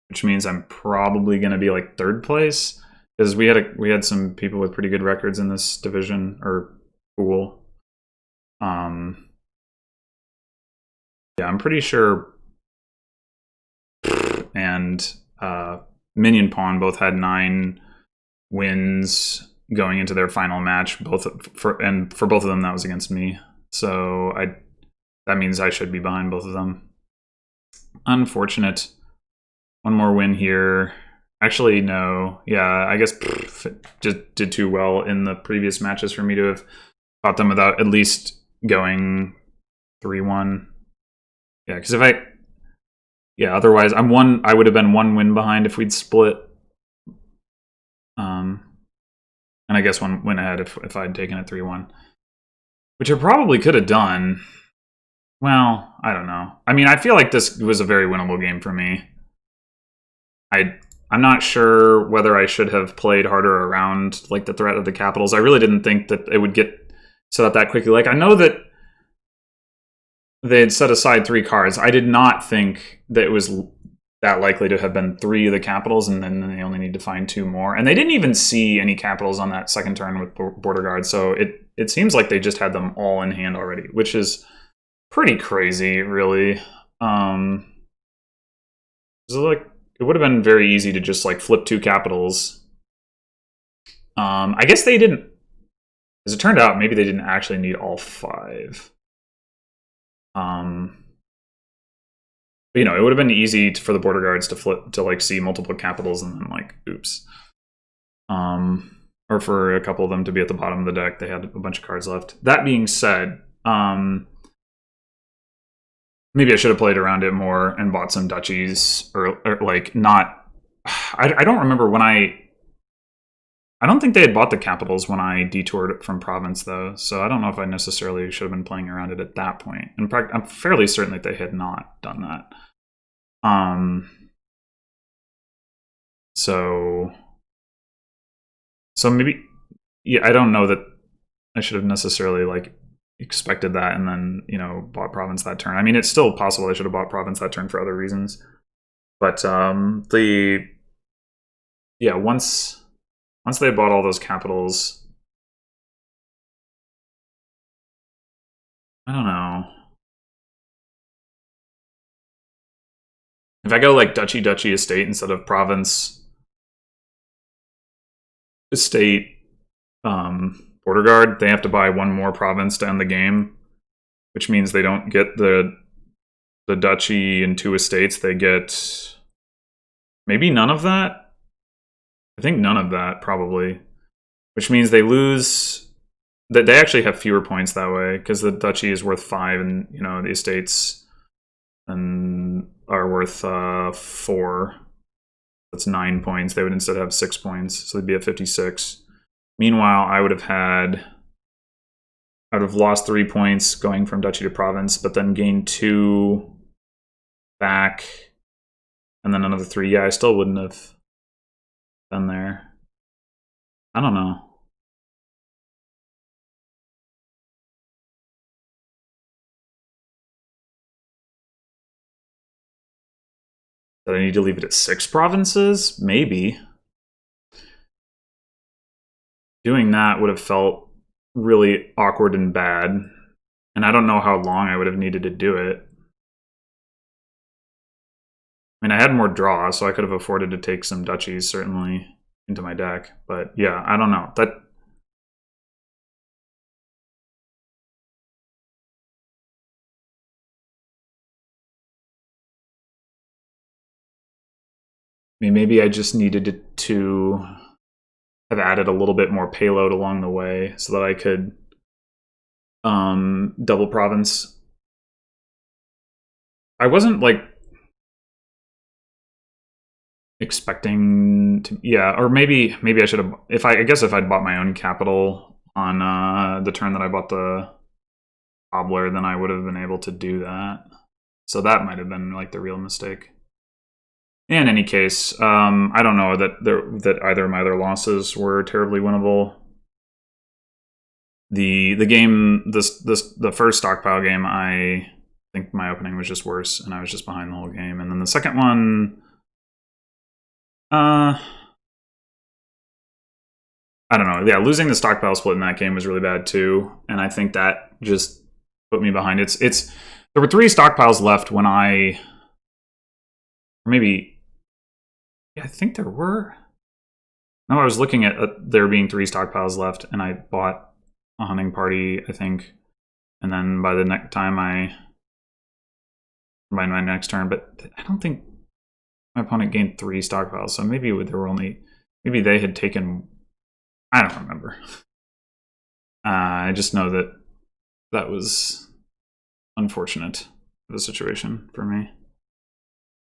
which means I'm probably going to be like 3rd place, because we had some people with pretty good records in this division or pool. Yeah, I'm pretty sure. And Minion Pawn both had 9 wins going into their final match. For both of them, that was against me. So that means I should be behind both of them. Unfortunate. One more win here. Actually, no. Yeah, I guess just did too well in the previous matches for me to have caught them without at least going 3-1. Yeah, because otherwise I would have been 1 win behind if we'd split. And I guess 1 win ahead if I'd taken it 3-1. Which I probably could have done. Well, I don't know. I mean, I feel like this was a very winnable game for me. I'm not sure whether I should have played harder around like the threat of the capitals. I really didn't think that it would get set up that quickly. Like, I know that they had set aside 3 cards. I did not think that it was that likely to have been 3 of the capitals, and then they only need to find 2 more. And they didn't even see any capitals on that second turn with border guard, so it seems like they just had them all in hand already, which is pretty crazy, really. So like, it would have been very easy to just like flip 2 capitals. I guess they didn't. As it turned out, maybe they didn't actually need all 5. But, you know, it would have been easy for the border guards to flip to like see multiple capitals and then like, oops. Or for a couple of them to be at the bottom of the deck. They had a bunch of cards left. That being said, maybe I should have played around it more and bought some duchies or like not. I don't remember when I don't think they had bought the capitals when I detoured from province, though, so I don't know if I necessarily should have been playing around it at that point. In fact, I'm fairly certain that they had not done that. So maybe, yeah, I don't know that I should have necessarily like expected that and then, you know, bought province that turn. I mean, it's still possible I should have bought province that turn for other reasons, but once they bought all those capitals, I don't know. If I go like duchy estate instead of province estate border guard, they have to buy 1 more province to end the game, which means they don't get the duchy and 2 estates. They get maybe none of that. I think none of that, probably. Which means they lose. That they actually have fewer points that way, because the duchy is worth 5, and you know the estates and are worth 4. That's 9 points. They would instead have 6 points, so they'd be at 56. Meanwhile, I would have lost 3 points going from duchy to province, but then gained 2 back, and then another 3. Yeah, I still wouldn't have been there. I don't know. Did I need to leave it at 6 provinces? Maybe. Doing that would have felt really awkward and bad. And I don't know how long I would have needed to do it. I mean, I had more draw, so I could have afforded to take some duchies, certainly, into my deck. But yeah, I don't know. I mean, maybe I just needed to have added a little bit more payload along the way so that I could double province. I wasn't like expecting to, yeah, or maybe I should have, I guess if I'd bought my own capital on the turn that I bought the cobbler, then I would have been able to do that. So that might have been like the real mistake. In any case, I don't know that either of my other losses were terribly winnable. The game, the first stockpile game, I think my opening was just worse, and I was just behind the whole game. And then the second one, I don't know. Yeah, losing the stockpile split in that game was really bad too, and I think that just put me behind. There were 3 stockpiles left when or maybe, yeah, I think there were. No, I was looking at there being 3 stockpiles left, and I bought a hunting party, I think, and then by the next time by my next turn, but I don't think my opponent gained 3 stockpiles, so maybe there were maybe they had taken, I don't remember. I just know that was unfortunate of the situation for me.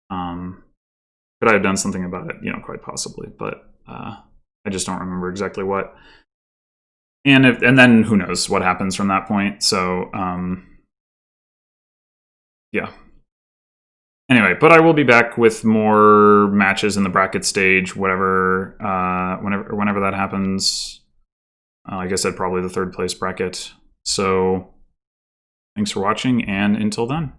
Could I have done something about it? You know, quite possibly, but I just don't remember exactly what. And then who knows what happens from that point. So yeah. Anyway, but I will be back with more matches in the bracket stage, whenever that happens. Like I said, probably the 3rd place bracket. So thanks for watching, and until then.